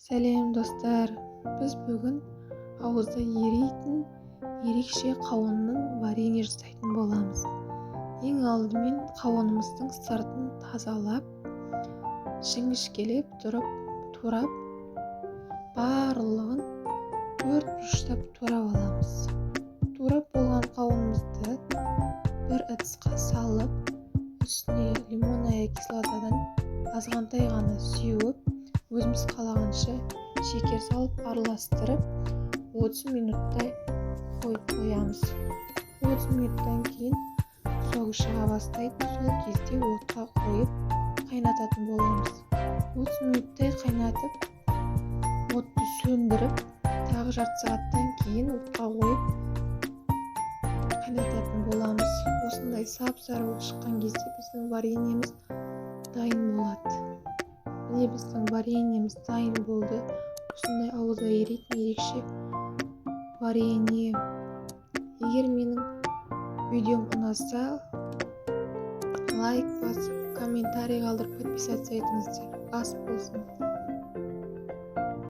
Сәлем достар, біз бүгін ауызда еритін ерекше қауынның варенье жасайтын боламыз. Ең алдымен қауынымыздың сыртын тазалап, жіңішкелеп турап, барлығын төрт бұрыштап турап аламыз. Турап болған қауынымызды бір ыдысқа салып, үстіне лимонная кислотадан азғантай ғана сеуіп, өзіміз қалағанша шекер салып араластырып 30 минуттай қойып қоямыз. 30 минуттан кейін соғы шыға бастайды. Сол кезде отқа қойып қайнататын боламыз. 30 минуттай қайнатып, отты сөндіріп, тағы жарты сағаттан кейін отқа қойып қайнататын боламыз. Осындай сап-сары болып шыққан кезде біздің вареньеміз дайын болады. Міне біздің вареньеміз дайын болды. Осындай ауызда еритін ерекше варенье. Егер менің видеом ұнаса, лайк басып, комментарий қалдырып, подписаться етіңіздер. Ас болсын.